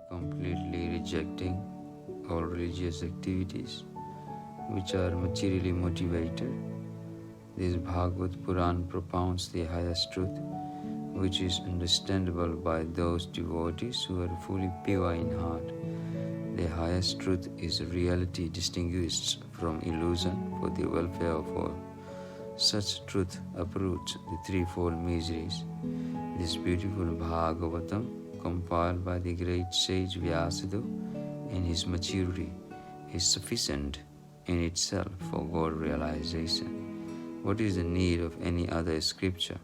completely rejecting all religious activities which are materially motivated. This Bhagavad Puran propounds the highest truth, which is understandable by those devotees who are fully pure in heart. The highest truth is reality distinguished from illusion for the welfare of all. Such truth uproots the threefold miseries. This beautiful Bhagavatam, compiled by the great sage Vyasadeva in his maturity, is sufficient in itself for God realization. What is the need of any other scripture?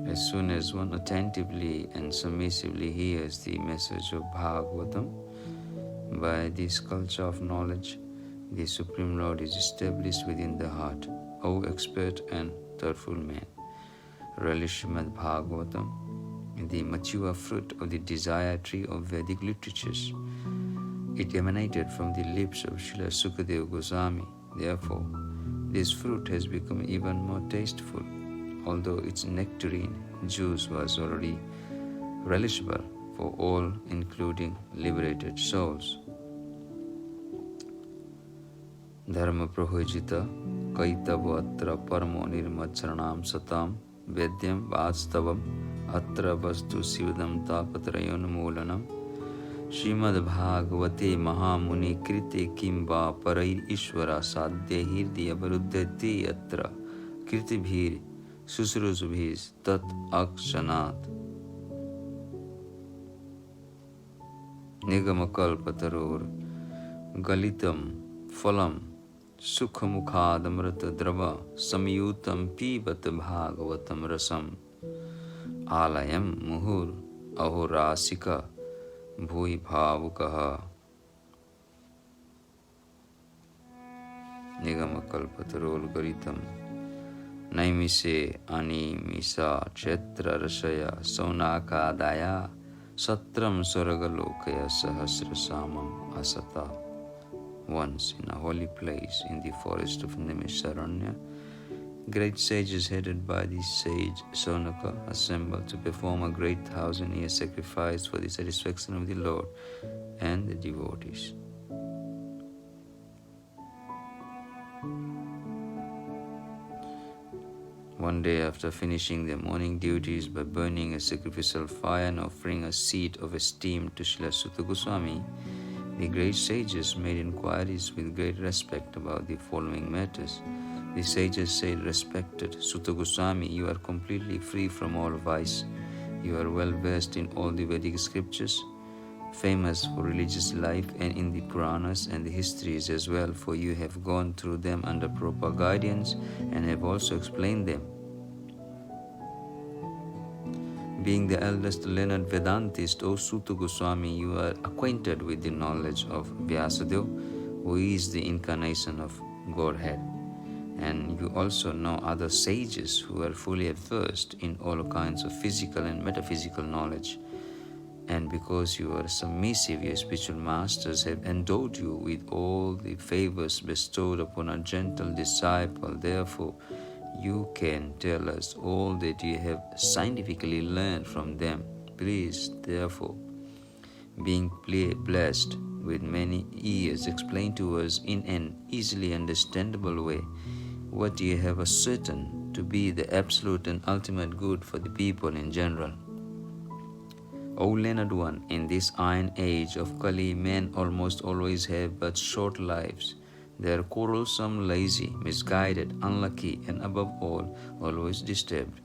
As soon as one attentively and submissively hears the message of Bhagavatam, by this culture of knowledge, the Supreme Lord is established within the heart. O expert and thoughtful man, relish Srimad Bhagavatam, the mature fruit of the desire tree of Vedic literatures. It emanated from the lips of Srila Sukadeva Goswami. Therefore, this fruit has become even more tasteful, although its nectarine juice was already relishable for all, including liberated souls. Dharma prohojita kaitava atra paramo nirmaccharanam satam vedyam vastavam atra vastu sivadam tapatrayon moolanam Srimad Bhagavate Mahamuni Krite Kimba Parair Ishvara Sadhya Hirdiya Varuddhati Atra Kirtibhir Susrusubhis Tat Akshanat Nigamakalpataror Galitam Phalam Sukhamukhadamrata Drava Samyutam Pibat Bhagavatam Rasam Alayam Muhur Ahorasika Bhui Bhavukaha Nigamakalpatarol Garitam Naimise Animisa Kshetra Rasaya Sonaka Daya Satram Saragalokaya Sahasra Samam Asata. Once in a holy place in the forest of Nimisaranya, great sages headed by the sage Sonaka assembled to perform a great 1,000-year sacrifice for the satisfaction of the Lord and the devotees. One day, after finishing their morning duties by burning a sacrificial fire and offering a seat of esteem to Srila Sutta Goswami, the great sages made inquiries with great respect about the following matters. The sages said, "Respected Sutta Goswami, you are completely free from all vice. You are well versed in all the Vedic scriptures, famous for religious life and in the Puranas and the histories as well, for you have gone through them under proper guidance and have also explained them. Being the eldest learned Vedantist, O Sutta Goswami, you are acquainted with the knowledge of Vyasadeva, who is the incarnation of Godhead. And you also know other sages who are fully versed in all kinds of physical and metaphysical knowledge. And because you are submissive, your spiritual masters have endowed you with all the favors bestowed upon a gentle disciple. Therefore, you can tell us all that you have scientifically learned from them. Please, therefore, being blessed with many ears, explain to us in an easily understandable way what you have ascertained to be the absolute and ultimate good for the people in general. O learned one, in this iron age of Kali, men almost always have but short lives. They are quarrelsome, lazy, misguided, unlucky, and above all, always disturbed.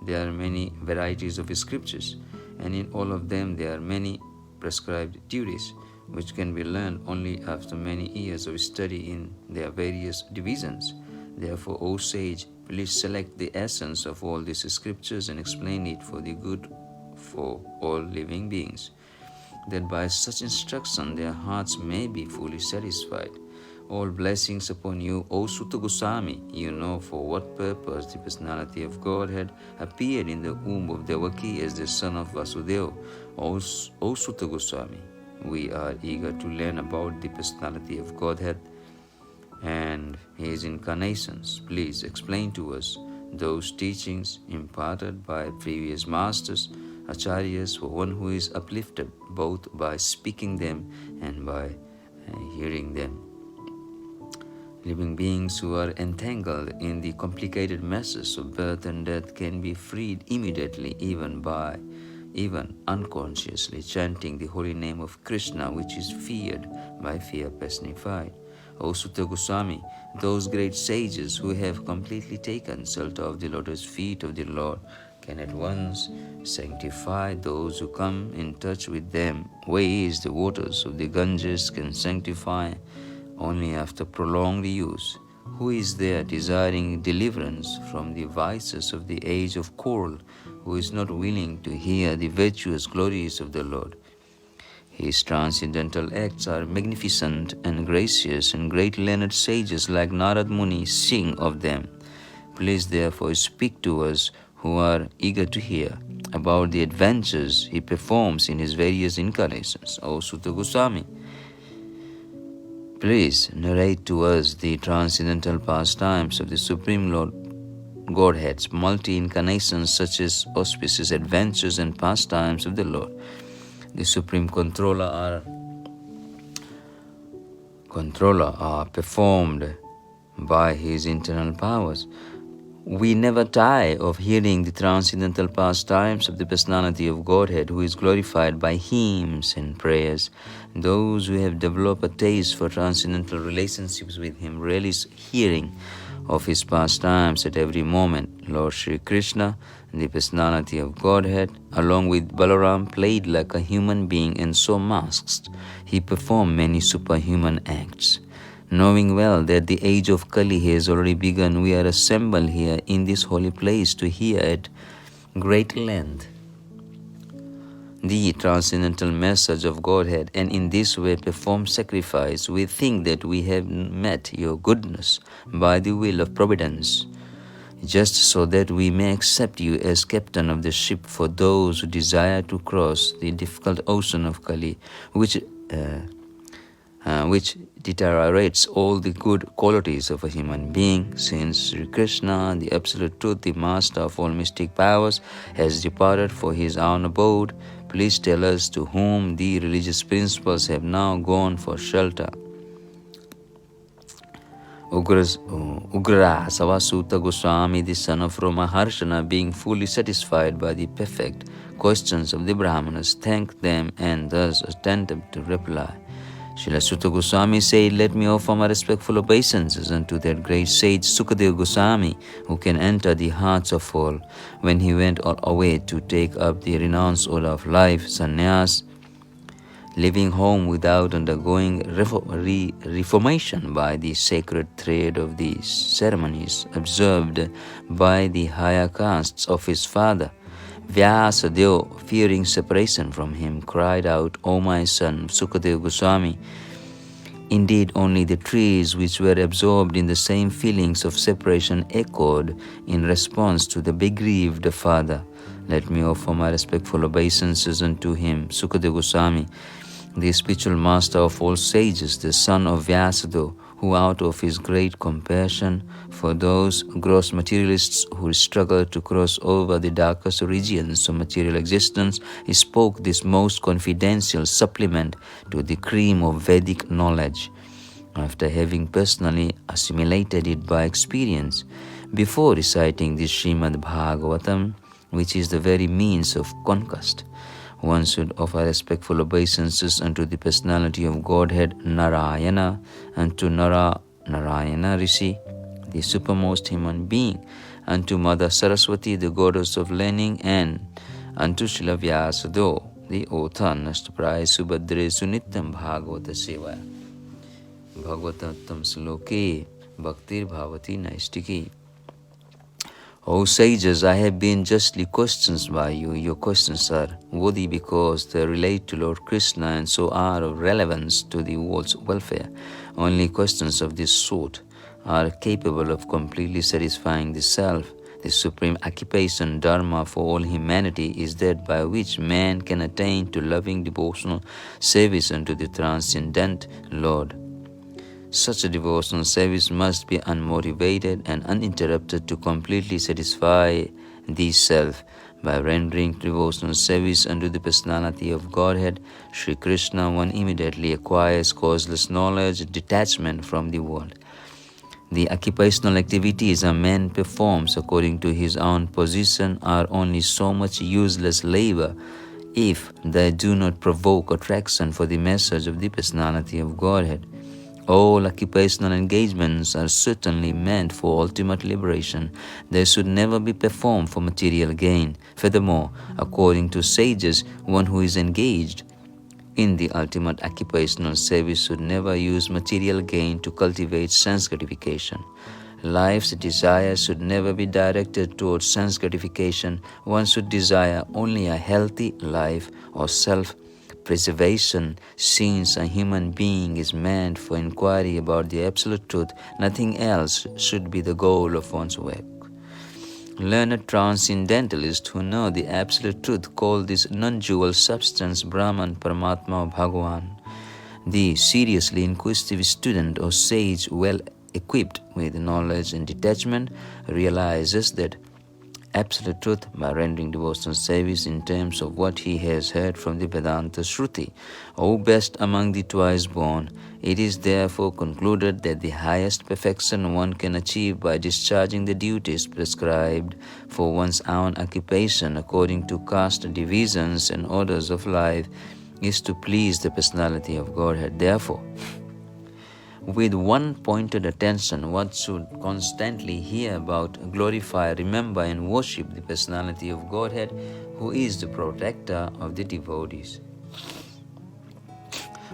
There are many varieties of scriptures, and in all of them there are many prescribed duties, which can be learned only after many years of study in their various divisions. Therefore, O sage, please select the essence of all these scriptures and explain it for the good for all living beings, that by such instruction their hearts may be fully satisfied. All blessings upon you, O Sutta Goswami. You know for what purpose the personality of Godhead appeared in the womb of Devaki as the son of Vasudeva. O Sutta Goswami, we are eager to learn about the personality of Godhead and his incarnations. Please explain to us those teachings imparted by previous masters acharyas, for one who is uplifted both by speaking them and by hearing them. Living beings who are entangled in the complicated messes of birth and death can be freed immediately, even unconsciously chanting the holy name of Krishna, which is feared by fear personified. O Sutta Goswami, those great sages who have completely taken shelter of the lotus feet of the Lord can at once sanctify those who come in touch with them, whereas the waters of the Ganges can sanctify only after prolonged use. Who is there desiring deliverance from the vices of the age of coral, who is not willing to hear the virtuous glories of the Lord? His transcendental acts are magnificent and gracious, and great learned sages like Narad Muni sing of them. Please therefore speak to us who are eager to hear about the adventures he performs in his various incarnations. O Sutta Goswami, please narrate to us the transcendental pastimes of the Supreme Lord Godhead's multi-incarnations, such as auspicious adventures and pastimes of the Lord. The Supreme Controller are performed by his internal powers. We never tire of hearing the transcendental pastimes of the Personality of Godhead, who is glorified by hymns and prayers. Those who have developed a taste for transcendental relationships with him relish hearing of his pastimes at every moment. Lord Sri Krishna, the Personality of Godhead, along with Balaram, played like a human being, and so masked, he performed many superhuman acts. Knowing well that the age of Kali has already begun, we are assembled here in this holy place to hear at great length the transcendental message of Godhead, and in this way perform sacrifice. We think that we have met your goodness by the will of Providence, just so that we may accept you as captain of the ship for those who desire to cross the difficult ocean of Kali, which deteriorates all the good qualities of a human being. Since Sri Krishna, the Absolute Truth, the Master of all mystic powers, has departed for his own abode, please tell us to whom the religious principles have now gone for shelter. Ugra Savasuta Goswami, the son of Ramaharshana, being fully satisfied by the perfect questions of the Brahmanas, thanked them and thus attempted to reply. Srila Sutta Goswami said, "Let me offer my respectful obeisances unto that great sage Sukadeva Goswami, who can enter the hearts of all. When he went away to take up the renounced order of life, sannyas, leaving home without undergoing reformation by the sacred thread of the ceremonies observed by the higher castes of his father, Vyasadeva, fearing separation from him, cried out, 'O my son, Sukadeva Goswami, indeed only the trees which were absorbed in the same feelings of separation echoed in response to the bereaved father. Let me offer my respectful obeisances unto him, Sukadeva Goswami, the spiritual master of all sages, the son of Vyasadeva, who out of his great compassion for those gross materialists who struggle to cross over the darkest regions of material existence, he spoke this most confidential supplement to the cream of Vedic knowledge, after having personally assimilated it by experience. Before reciting the Srimad Bhagavatam, which is the very means of conquest, one should offer respectful obeisances unto the Personality of Godhead Narayana, unto Narayana Rishi, the supermost human being, unto Mother Saraswati, the goddess of learning, and unto Srila Vyasadeva, the author, Nashtapraya Subhadre Sunityam Bhagavata Sevaya. Bhagavatam Sloke Bhaktir Bhavati Naistiki. O sages, I have been justly questioned by you. Your questions are worthy because they relate to Lord Krishna and so are of relevance to the world's welfare. Only questions of this sort are capable of completely satisfying the self. The supreme occupation, dharma, for all humanity is that by which man can attain to loving devotional service unto the transcendent Lord. Such a devotional service must be unmotivated and uninterrupted to completely satisfy the self. By rendering devotional service unto the personality of Godhead, Sri Krishna, one immediately acquires causeless knowledge and detachment from the world. The occupational activities a man performs according to his own position are only so much useless labor if they do not provoke attraction for the message of the personality of Godhead. All occupational engagements are certainly meant for ultimate liberation. They should never be performed for material gain. Furthermore, according to sages, one who is engaged in the ultimate occupational service should never use material gain to cultivate sense gratification. Life's desire should never be directed towards sense gratification. One should desire only a healthy life or self-preservation. Since a human being is meant for inquiry about the absolute truth, nothing else should be the goal of one's work. Learned transcendentalists who know the absolute truth call this non-dual substance Brahman, Paramatma, or Bhagavan. The seriously inquisitive student or sage, well equipped with knowledge and detachment, realizes that absolute truth by rendering devotional service in terms of what he has heard from the Vedanta Shruti. O best among the twice born, it is therefore concluded that the highest perfection one can achieve by discharging the duties prescribed for one's own occupation according to caste divisions and orders of life is to please the personality of Godhead. Therefore, with one pointed attention, one should constantly hear about, glorify, remember, and worship the personality of Godhead, who is the protector of the devotees.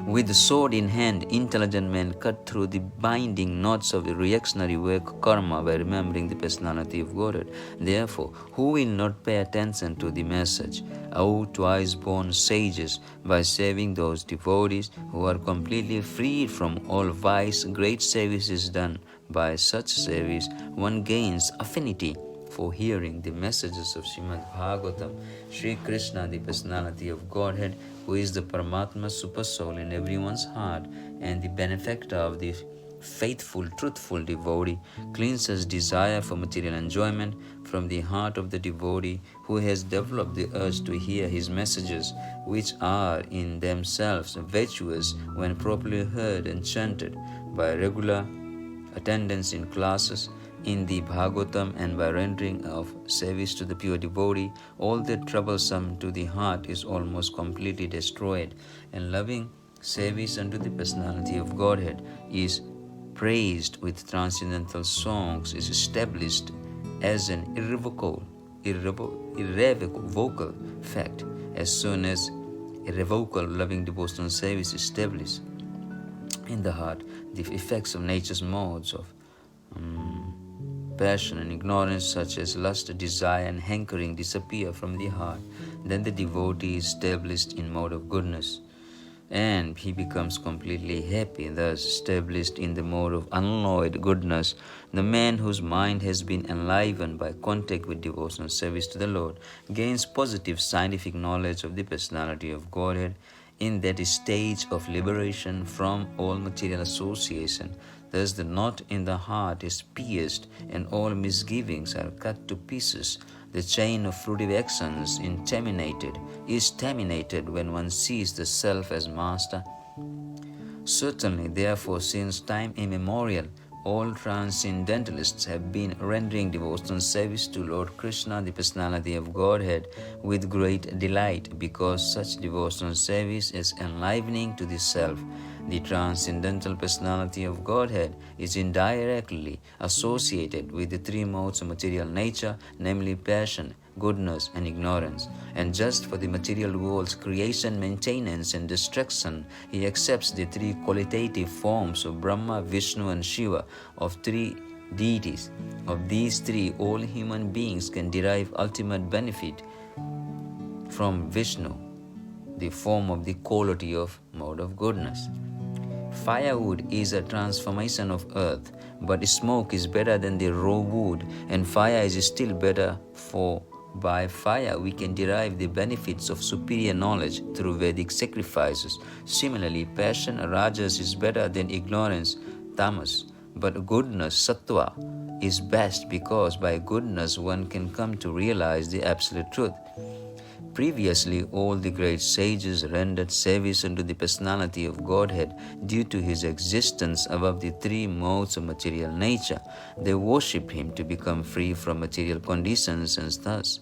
With the sword in hand, intelligent men cut through the binding knots of the reactionary work karma by remembering the personality of Godhead. Therefore, who will not pay attention to the message? O twice born sages, by saving those devotees who are completely freed from all vice, great service is done. By such service, one gains affinity for hearing the messages of Srimad Bhagavatam. Sri Krishna, the personality of Godhead, who is the Paramatma super soul in everyone's heart and the benefactor of the faithful, truthful devotee, cleanses desire for material enjoyment from the heart of the devotee who has developed the urge to hear his messages, which are in themselves virtuous when properly heard and chanted by regular attendance in classes in the Bhagavatam and by rendering of service to the pure devotee. All that troublesome to the heart is almost completely destroyed, and loving service unto the personality of Godhead is praised with transcendental songs, is established as an irrevocable fact. As soon as irrevocable loving devotional service is established in the heart, the effects of nature's modes of passion and ignorance, such as lust, desire, and hankering, disappear from the heart. Then the devotee is established in mode of goodness, and he becomes completely happy, thus established in the mode of unalloyed goodness. The man whose mind has been enlivened by contact with devotional service to the Lord gains positive scientific knowledge of the personality of Godhead. In that stage of liberation from all material association, thus the knot in the heart is pierced and all misgivings are cut to pieces. The chain of fruitive actions is terminated when one sees the self as master. Certainly, therefore, since time immemorial, all transcendentalists have been rendering devotional service to Lord Krishna, the personality of Godhead, with great delight, because such devotional service is enlivening to the self. The transcendental personality of Godhead is indirectly associated with the three modes of material nature, namely passion, goodness, and ignorance. And just for the material world's creation, maintenance, and destruction, he accepts the three qualitative forms of Brahma, Vishnu, and Shiva, of three deities. Of these three, all human beings can derive ultimate benefit from Vishnu, the form of the quality of mode of goodness. Firewood is a transformation of earth, but smoke is better than the raw wood, and fire is still better, for by fire we can derive the benefits of superior knowledge through Vedic sacrifices. Similarly, passion, rajas, is better than ignorance, tamas. But goodness, sattva, is best because by goodness one can come to realize the absolute truth. Previously, all the great sages rendered service unto the personality of Godhead due to his existence above the three modes of material nature. They worshipped him to become free from material conditions and thus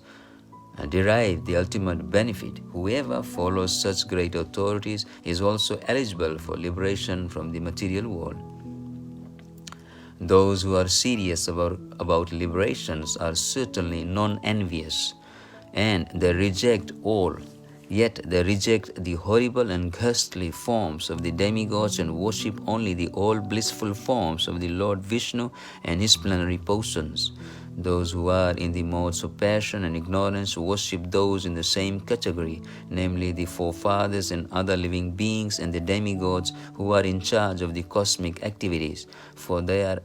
derive the ultimate benefit. Whoever follows such great authorities is also eligible for liberation from the material world. Those who are serious about liberations are certainly non-envious, and they reject all. Yet they reject the horrible and ghastly forms of the demigods and worship only the all blissful forms of the Lord Vishnu and his plenary persons. Those who are in the modes of passion and ignorance worship those in the same category, namely the forefathers and other living beings and the demigods who are in charge of the cosmic activities, for they are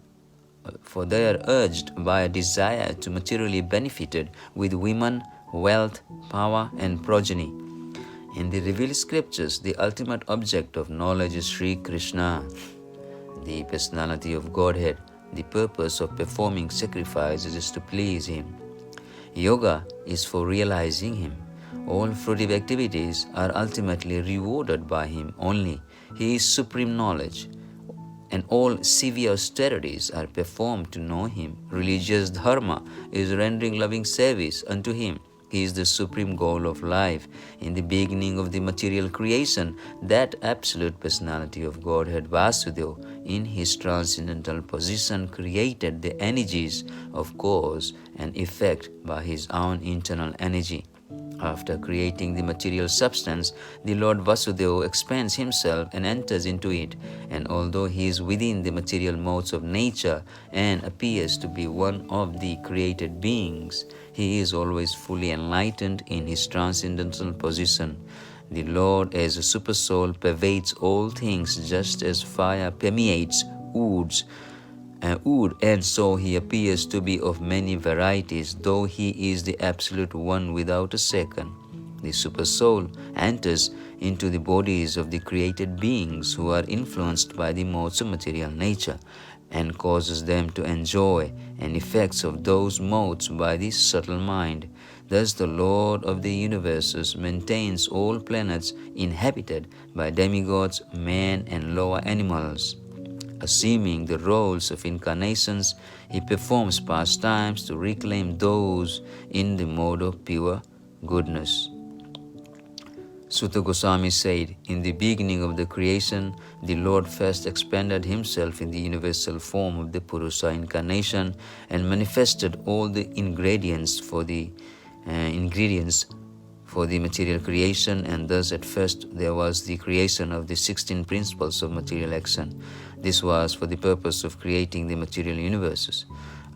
urged by a desire to materially benefited with women, wealth, power, and progeny. In the revealed scriptures, the ultimate object of knowledge is Sri Krishna, the personality of Godhead. The purpose of performing sacrifices is to please him. Yoga is for realizing him. All fruitive activities are ultimately rewarded by him only. He is supreme knowledge, and all severe austerities are performed to know him. Religious dharma is rendering loving service unto him. He is the supreme goal of life. In the beginning of the material creation, that absolute personality of Godhead Vasudeva, in his transcendental position, created the energies of cause and effect by his own internal energy. After creating the material substance, the Lord Vasudeva expands himself and enters into it, and although he is within the material modes of nature and appears to be one of the created beings, he is always fully enlightened in his transcendental position. The Lord as a supersoul pervades all things just as fire permeates wood, and so he appears to be of many varieties, though he is the absolute one without a second. The supersoul enters into the bodies of the created beings who are influenced by the modes of material nature, and causes them to enjoy the effects of those modes by the subtle mind. Thus the Lord of the universes maintains all planets inhabited by demigods, men, and lower animals. Assuming the roles of incarnations, he performs pastimes to reclaim those in the mode of pure goodness. Sutta Goswami said, in the beginning of the creation, the Lord first expanded himself in the universal form of the Purusa incarnation and manifested all the ingredients for the material creation, and thus at first there was the creation of the 16 principles of material action. This was for the purpose of creating the material universes.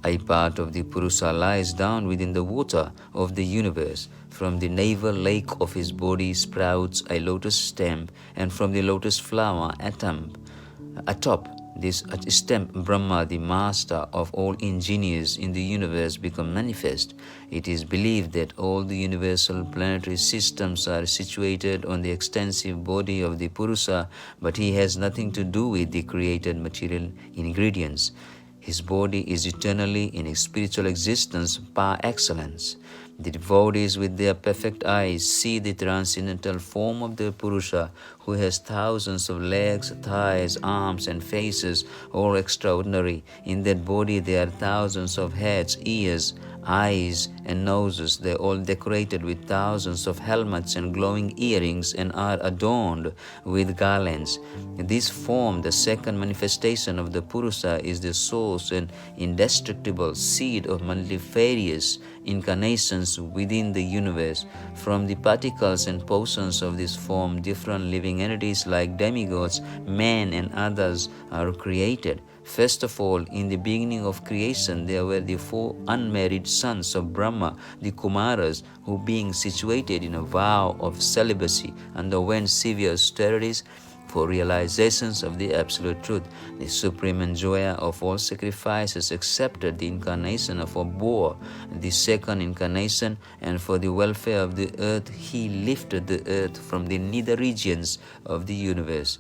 A part of the Purusa lies down within the water of the universe. From the navel lake of his body sprouts a lotus stem, and from the lotus flower atop this stem Brahma, the master of all engineers in the universe, become manifest. It is believed that all the universal planetary systems are situated on the extensive body of the Purusa, but he has nothing to do with the created material ingredients. His body is eternally in spiritual existence par excellence. The devotees with their perfect eyes see the transcendental form of the Purusha, who has thousands of legs, thighs, arms, and faces, all extraordinary. In that body there are thousands of heads, ears, eyes, and noses. They are all decorated with thousands of helmets and glowing earrings and are adorned with garlands. This form, the second manifestation of the Purusha, is the source and indestructible seed of multifarious incarnations within the universe. From the particles and portions of this form, different living entities like demigods, men, and others are created. First of all, in the beginning of creation, there were the 4 unmarried sons of Brahma, the Kumaras, who being situated in a vow of celibacy underwent severe austerities for realizations of the absolute truth. The supreme enjoyer of all sacrifices accepted the incarnation of a boar, the second incarnation, and for the welfare of the earth, he lifted the earth from the nether regions of the universe.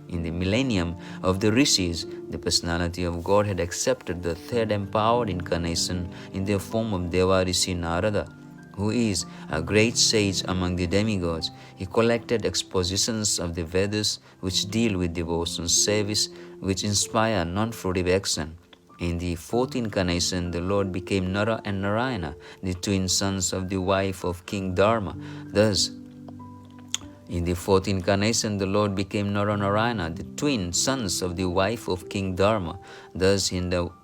In the millennium of the rishis, the personality of God had accepted the third empowered incarnation in the form of Devarishi Narada, who is a great sage among the demigods. He collected expositions of the Vedas which deal with devotion, service, which inspire non-fruitive action. In the fourth incarnation, the Lord became Nara and Narayana, the twin sons of the wife of King Dharma. Thus, in the fourth incarnation, the Lord became Naranarayana, the twin sons of the wife of King Dharma. Thus, he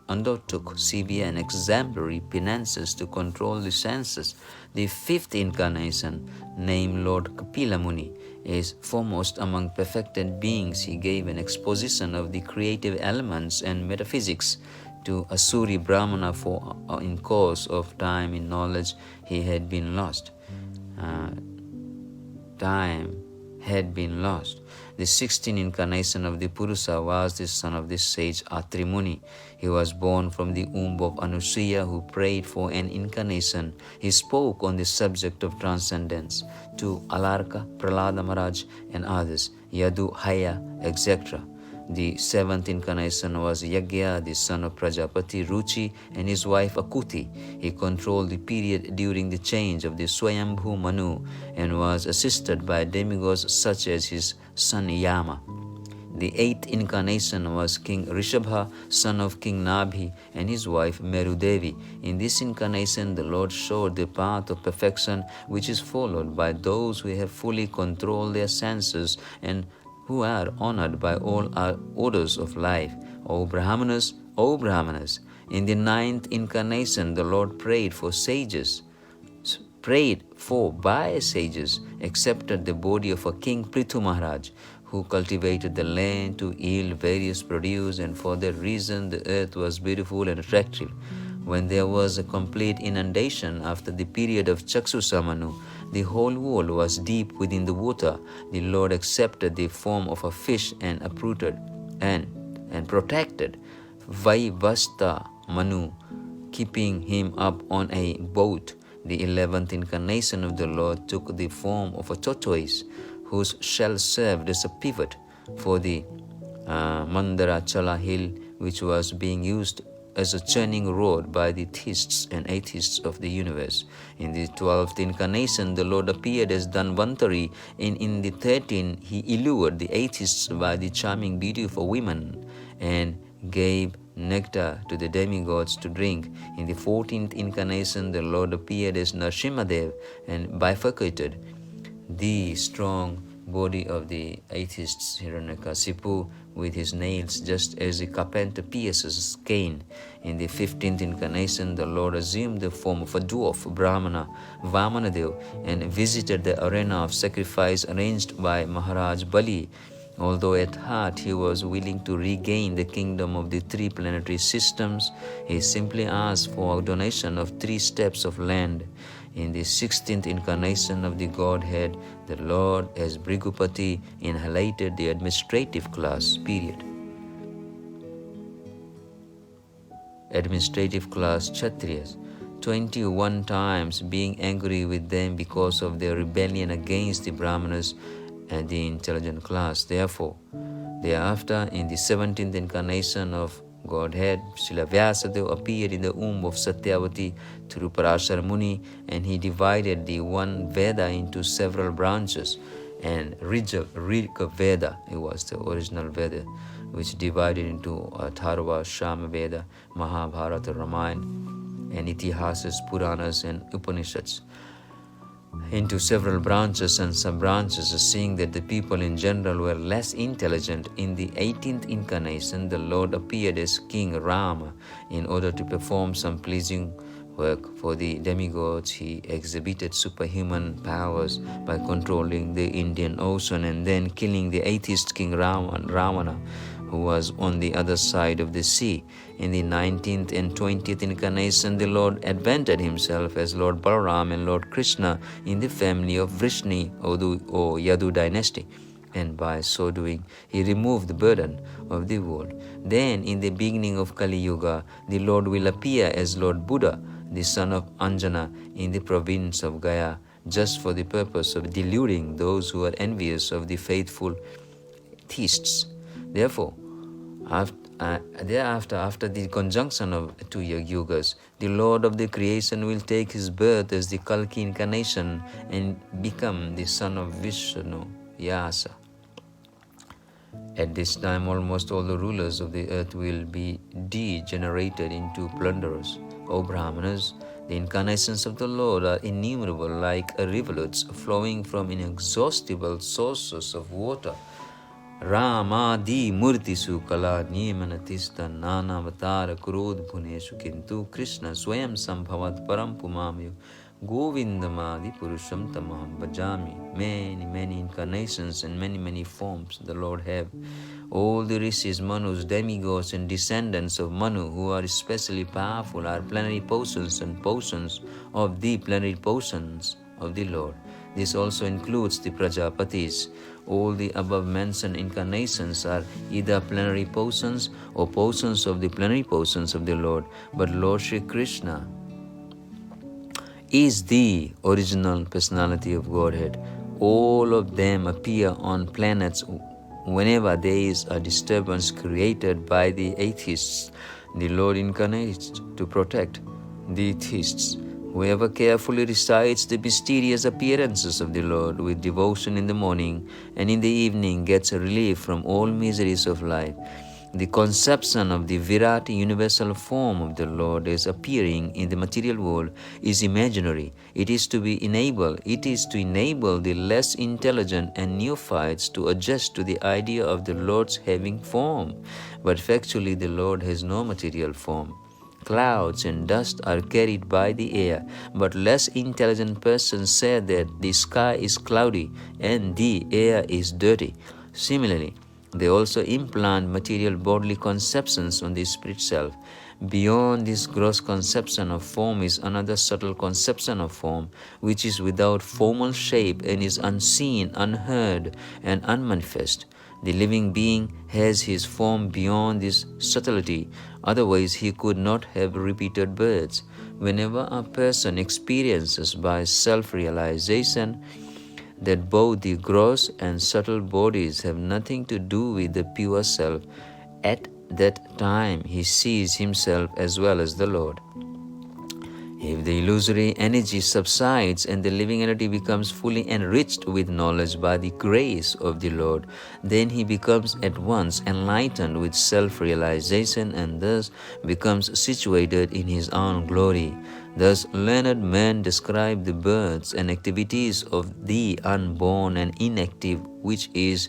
undertook severe and exemplary penances to control the senses. The fifth incarnation, named Lord Kapila Muni, is foremost among perfected beings. He gave an exposition of the creative elements and metaphysics to Asuri Brahmana, for in course of time in knowledge he had been lost. Time had been lost. The 16th incarnation of the Purusa was the son of the sage Atri Muni. He was born from the womb of Anusuya, who prayed for an incarnation. He spoke on the subject of transcendence to Alarka, Prahlada Maharaj, and others, Yadu, Haya, etc. The 7th incarnation was Yagya, the son of Prajapati Ruchi, and his wife Akuti. He controlled the period during the change of the Swayambhu Manu and was assisted by demigods such as his son Yama. The 8th incarnation was King Rishabha, son of King Nabhi, and his wife Merudevi. In this incarnation, the Lord showed the path of perfection, which is followed by those who have fully controlled their senses and who are honored by all our orders of life. O Brahmanas, in the 9th incarnation, the Lord prayed by sages, accepted the body of a King Prithu Maharaj, who cultivated the land to yield various produce, and for that reason the earth was beautiful and attractive. When there was a complete inundation after the period of Chaksusamanu, the whole world was deep within the water. The Lord accepted the form of a fish and uprooted and protected Vaivasta Manu, keeping him up on a boat. The 11th incarnation of the Lord took the form of a tortoise, whose shell served as a pivot for the Mandarachala hill, which was being used as a churning rod by the theists and atheists of the universe. In the 12th incarnation, the Lord appeared as Dhanvantari, and in the 13th, he allured the atheists by the charming beauty of a woman and gave nectar to the demigods to drink. In the 14th incarnation, the Lord appeared as Narsimhadev and bifurcated the strong body of the atheists Hiranyakasipu with his nails, just as a carpenter pierces his cane. In the 15th incarnation, the Lord assumed the form of a dwarf Brahmana, Vamanadev, and visited the arena of sacrifice arranged by Maharaj Bali. Although at heart he was willing to regain the kingdom of the 3 planetary systems, he simply asked for a donation of 3 steps of land. In the 16th incarnation of the Godhead, the Lord as Bhrigupati inhalated the administrative class, Administrative class Kshatriyas, 21 times, being angry with them because of their rebellion against the Brahmanas and the intelligent class. Therefore, thereafter, in the 17th incarnation of Godhead, Srila Vyasadeva appeared in the womb of Satyavati through Parashar Muni, and he divided the one Veda into several branches. And Riga Veda, it was the original Veda, which divided into Atharva, Shama Veda, Mahabharata, Ramayana, and Itihasas, Puranas, and Upanishads into several branches and sub-branches, seeing that the people in general were less intelligent. In the 18th incarnation, the Lord appeared as King Rama. In order to perform some pleasing work for the demigods, he exhibited superhuman powers by controlling the Indian Ocean and then killing the atheist King Ravana, who was on the other side of the sea. In the 19th and 20th incarnation, the Lord advented himself as Lord Balaram and Lord Krishna in the family of Vrishni or Yadu dynasty. and by so doing, he removed the burden of the world. Then, in the beginning of Kali Yuga, the Lord will appear as Lord Buddha, the son of Anjana, in the province of Gaya, just for the purpose of deluding those who are envious of the faithful theists. Therefore, thereafter, after the conjunction of two yugas, the Lord of the creation will take his birth as the Kalki incarnation and become the son of Vishnu, Yasa. At this time, almost all the rulers of the earth will be degenerated into plunderers. O Brahmanas, the incarnations of the Lord are innumerable like rivulets flowing from inexhaustible sources of water. Ramadi Murtisu Kala Niyamanatista Nana Vatara Kurod Bhuneshu Kintu Krishna Swayam Sambhavat Parampumamyu Govindamadi Purusham Tamaham Bhajami. Many incarnations and many forms the Lord have. All the rishis, manus, demigods and descendants of Manu who are especially powerful are plenary portions and portions of the plenary portions of the Lord. This also includes the Prajapatis. All the above mentioned incarnations are either plenary portions or portions of the plenary portions of the Lord. But Lord Shri Krishna is the original personality of Godhead. All of them appear on planets whenever there is a disturbance created by the atheists. The Lord incarnates to protect the theists. Whoever carefully recites the mysterious appearances of the Lord with devotion in the morning and in the evening gets a relief from all miseries of life. The conception of the Virati universal form of the Lord as appearing in the material world is imaginary. It is to enable the less intelligent and neophytes to adjust to the idea of the Lord's having form. But factually the Lord has no material form. Clouds and dust are carried by the air, but less intelligent persons say that the sky is cloudy and the air is dirty. Similarly, they also implant material bodily conceptions on the spirit self. Beyond this gross conception of form is another subtle conception of form, which is without formal shape and is unseen, unheard, and unmanifest. The living being has his form beyond this subtlety, otherwise he could not have repeated births. Whenever a person experiences by self-realization that both the gross and subtle bodies have nothing to do with the pure self, at that time he sees himself as well as the Lord. If the illusory energy subsides and the living entity becomes fully enriched with knowledge by the grace of the Lord, then he becomes at once enlightened with self-realization and thus becomes situated in his own glory. Thus learned men describe the births and activities of the unborn and inactive, which is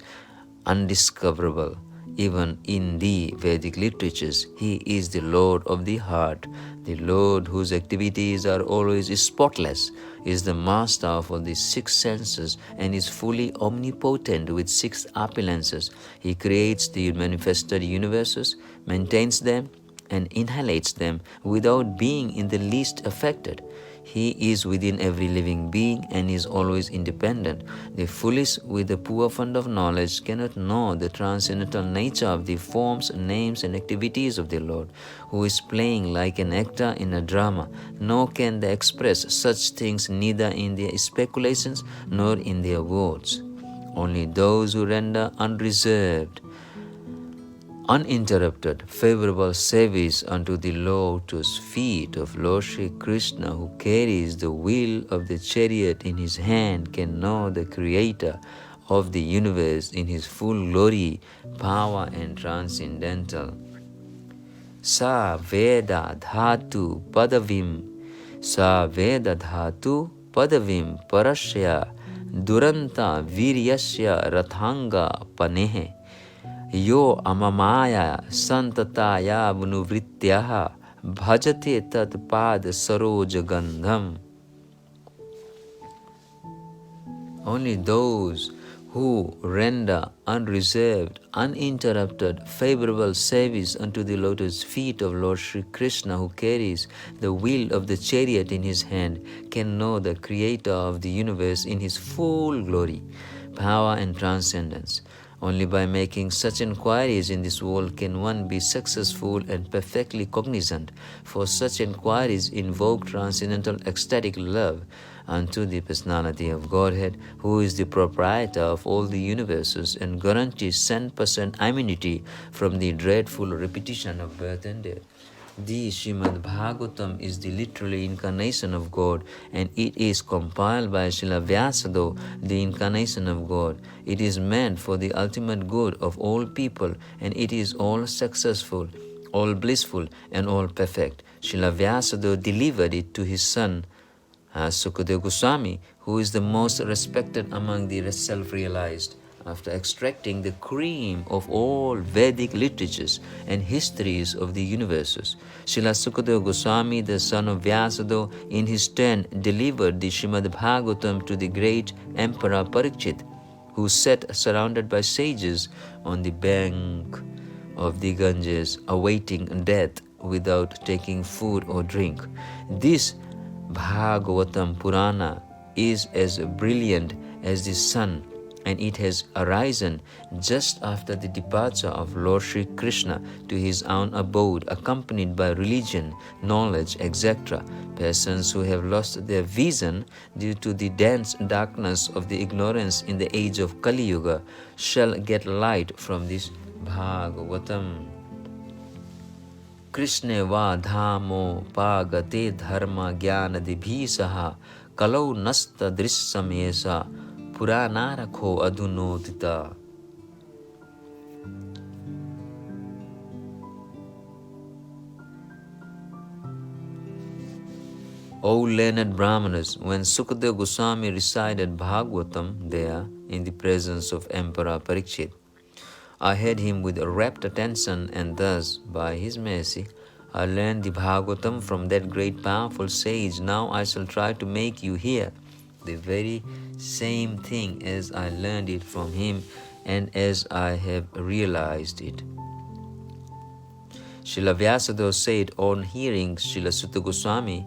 undiscoverable. Even in the Vedic literatures, he is the Lord of the heart. The Lord, whose activities are always spotless, is the master of all the six senses and is fully omnipotent with six opulences. He creates the manifested universes, maintains them, and inhalates them without being in the least affected. He is within every living being and is always independent. The foolish with the poor fund of knowledge cannot know the transcendental nature of the forms, names, and activities of the Lord, who is playing like an actor in a drama, nor can they express such things neither in their speculations nor in their words. Only those who render unreserved, uninterrupted, favorable service unto the lotus feet of Lord Shri Krishna, who carries the wheel of the chariot in his hand, can know the Creator of the universe in his full glory, power, and transcendental. Sa Veda Dhatu Padavim, Sa Veda Dhatu Padavim Parasya Duranta Viryasya Rathanga Panehe. Yo amamaya santataya vanuvrityaha bhajate tat pad saroja gandham. Only those who render unreserved, uninterrupted, favorable service unto the lotus feet of Lord Shri Krishna, who carries the wheel of the chariot in his hand, can know the Creator of the universe in his full glory. power and transcendence. Only by making such inquiries in this world can one be successful and perfectly cognizant, for such inquiries invoke transcendental ecstatic love unto the personality of Godhead, who is the proprietor of all the universes and guarantees 100% immunity from the dreadful repetition of birth and death. The Srimad Bhagavatam is the literal incarnation of God, and it is compiled by Srila Vyasadeva, the incarnation of God. It is meant for the ultimate good of all people, and it is all successful, all blissful, and all perfect. Srila Vyasadeva delivered it to his son, Sukadeva Goswami, who is the most respected among the self-realized, after extracting the cream of all Vedic literatures and histories of the universes. Srila Sukadeva Goswami, the son of Vyasadeva, in his turn delivered the Srimad Bhagavatam to the great Emperor Parikshit, who sat surrounded by sages on the bank of the Ganges, awaiting death without taking food or drink. This Bhagavatam Purana is as brilliant as the sun, and it has arisen just after the departure of Lord Sri Krishna to his own abode, accompanied by religion, knowledge, etc. Persons who have lost their vision due to the dense darkness of the ignorance in the age of Kali Yuga shall get light from this Bhagavatam. Krishne va dhamo pagate dharma jnana dibhisaha kalau nasta drissamesa puranarako adunodita. O learned Brahmanas, when Sukadeva Goswami recited Bhagavatam there in the presence of Emperor Parikshit, I heard him with rapt attention, and thus, by his mercy, I learned the Bhagavatam from that great powerful sage. Now I shall try to make you hear the very same thing as I learned it from him and as I have realized it. Srila Vyasadeva said on hearing Srila Sutta Goswami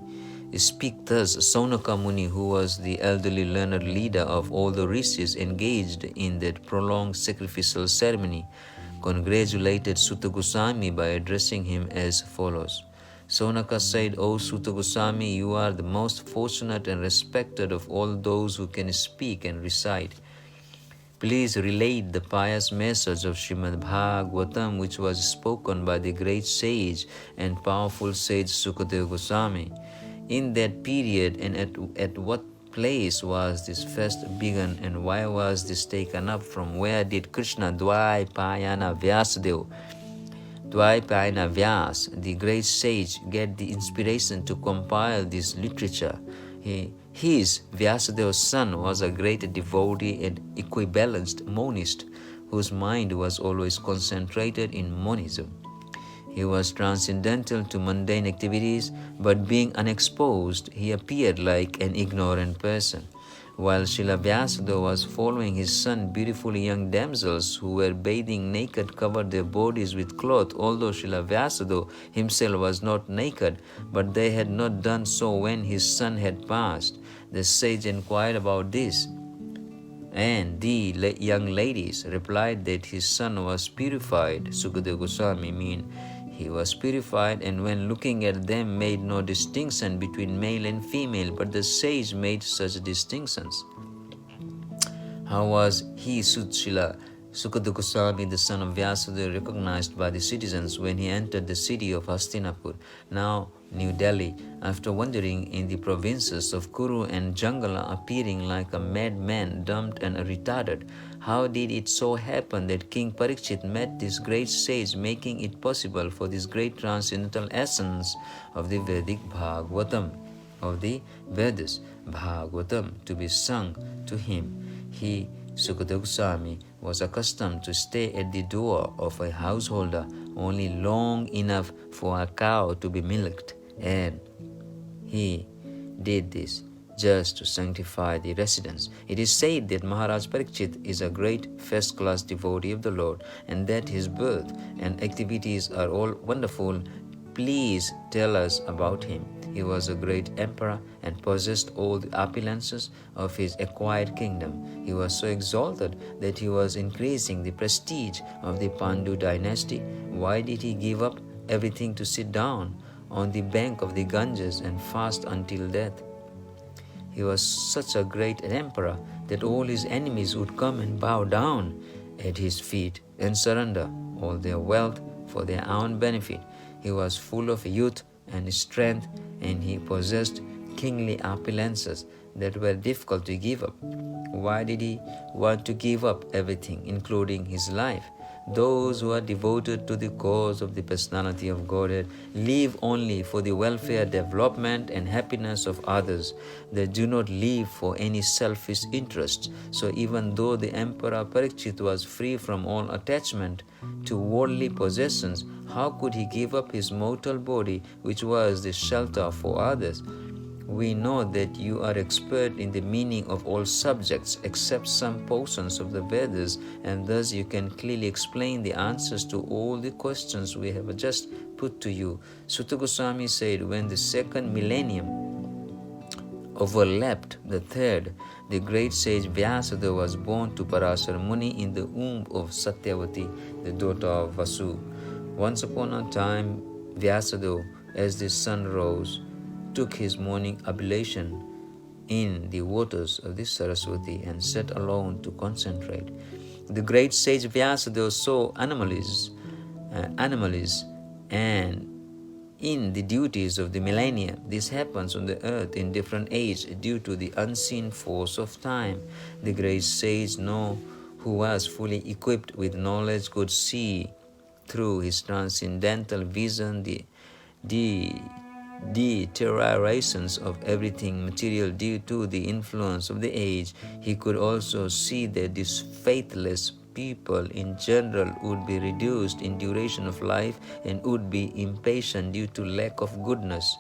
speak thus, Saunaka Muni, who was the elderly learned leader of all the rishis engaged in that prolonged sacrificial ceremony, congratulated Sutta Goswami by addressing him as follows. Saunaka said, O Sutta Goswami, you are the most fortunate and respected of all those who can speak and recite. Please relate the pious message of Srimad Bhagavatam, which was spoken by the great sage and powerful sage Sukadeva Goswami. In that period, and at what place was this first begun, and why was this taken up? From where did Krishna Dvaipayana Vyasadeva, Dvaipayana Vyas, the great sage, get the inspiration to compile this literature? His, Vyasadeva's son, was a great devotee and equibalanced monist, whose mind was always concentrated in monism. He was transcendental to mundane activities, but being unexposed, he appeared like an ignorant person. While Srila Vyasadeva was following his son, beautiful young damsels who were bathing naked covered their bodies with cloth, although Srila Vyasadeva himself was not naked, but they had not done so when his son had passed. The sage inquired about this, and the young ladies replied that his son was purified. Sukadeva Goswami mean he was purified, and when looking at them made no distinction between male and female, but the sage made such distinctions. How was he, Srila Sukadeva Goswami, the son of Vyasadeva, recognized by the citizens when he entered the city of Hastinapur, now New Delhi, after wandering in the provinces of Kuru and Jangala, appearing like a madman, dumped and retarded? How did it so happen that King Parikshit met this great sage, making it possible for this great transcendental essence of the Vedic Bhagavatam, of the Vedas Bhagavatam, to be sung to him? He, Sukadeva Goswami, was accustomed to stay at the door of a householder only long enough for a cow to be milked, and he did this just to sanctify the residence. It is said that Maharaj Parikshit is a great first-class devotee of the Lord, and that his birth and activities are all wonderful. Please tell us about him. He was a great emperor and possessed all the opulences of his acquired kingdom. He was so exalted that he was increasing the prestige of the Pandu dynasty. Why did he give up everything to sit down on the bank of the Ganges and fast until death? He was such a great emperor that all his enemies would come and bow down at his feet and surrender all their wealth for their own benefit. He was full of youth and strength, and he possessed kingly opulences that were difficult to give up. Why did he want to give up everything, including his life? Those who are devoted to the cause of the personality of Godhead live only for the welfare, development, and happiness of others. They do not live for any selfish interests. So even though the Emperor Parikshit was free from all attachment to worldly possessions, how could he give up his mortal body, which was the shelter for others? We know that you are expert in the meaning of all subjects except some portions of the Vedas, and thus you can clearly explain the answers to all the questions we have just put to you. Sutta Goswami said, when the second millennium overlapped the third, the great sage Vyasadeva was born to Parasara Muni in the womb of Satyavati, the daughter of Vasu. Once upon a time, Vyasadeva, as the sun rose, took his morning ablation in the waters of the Saraswati and sat alone to concentrate. The great sage Vyasadeva saw anomalies and in the duties of the millennia. This happens on the earth in different ages due to the unseen force of time. The great sage, who was fully equipped with knowledge, could see through his transcendental vision the deteriorations of everything material due to the influence of the age. He could also see that these faithless people in general would be reduced in duration of life and would be impatient due to lack of goodness.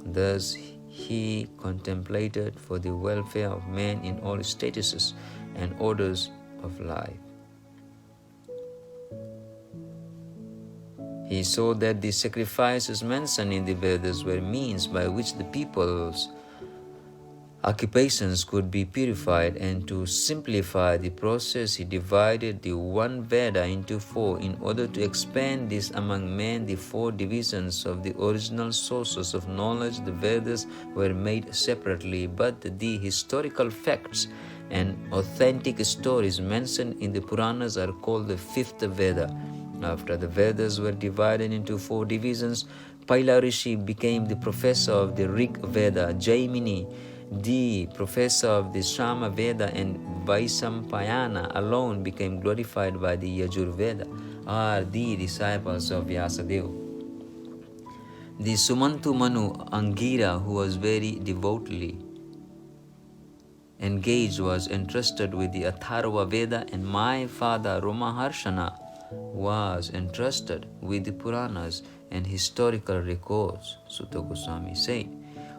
Thus he contemplated for the welfare of men in all statuses and orders of life. He saw that the sacrifices mentioned in the Vedas were means by which the people's occupations could be purified, and to simplify the process, he divided the one Veda into four. In order to expand this among men, the four divisions of the original sources of knowledge, the Vedas, were made separately, but the historical facts and authentic stories mentioned in the Puranas are called the fifth Veda. After the Vedas were divided into four divisions, Paila Rishi became the professor of the Rig Veda, Jaimini the professor of the Shama Veda, and Vaisampayana alone became glorified by the Yajur Veda, are the disciples of Vyasadeva. The Sumantu Manu Angira, who was very devotedly engaged, was entrusted with the Atharva Veda, and my father Romaharshana was entrusted with the Puranas and historical records, Sutta Goswami said.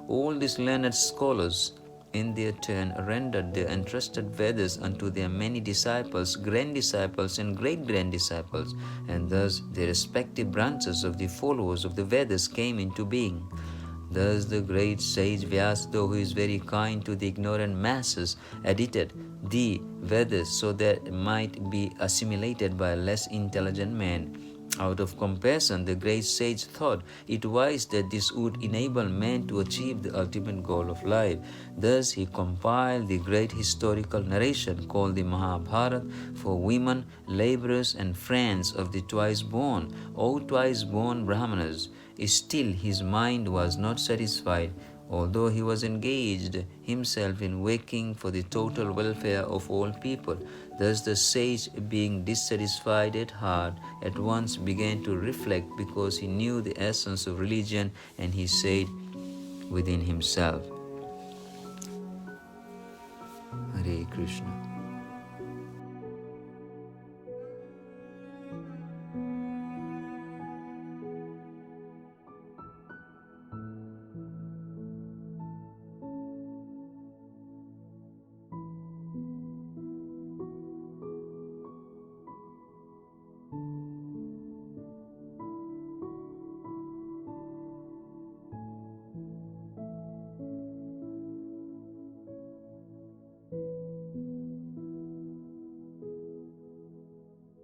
All these learned scholars in their turn rendered their entrusted Vedas unto their many disciples, grand-disciples and great-grand-disciples, and thus the respective branches of the followers of the Vedas came into being. Thus the great sage Vyasadeva, who is very kind to the ignorant masses, edited the Vedas so that it might be assimilated by a less intelligent man. Out of compassion, the great sage thought it wise that this would enable man to achieve the ultimate goal of life. Thus he compiled the great historical narration called the Mahabharata for women, laborers, and friends of the twice-born, O twice-born Brahmanas. Still his mind was not satisfied, although he was engaged himself in working for the total welfare of all people. Thus the sage, being dissatisfied at heart, at once began to reflect, because he knew the essence of religion, and he said within himself, Hare Krishna.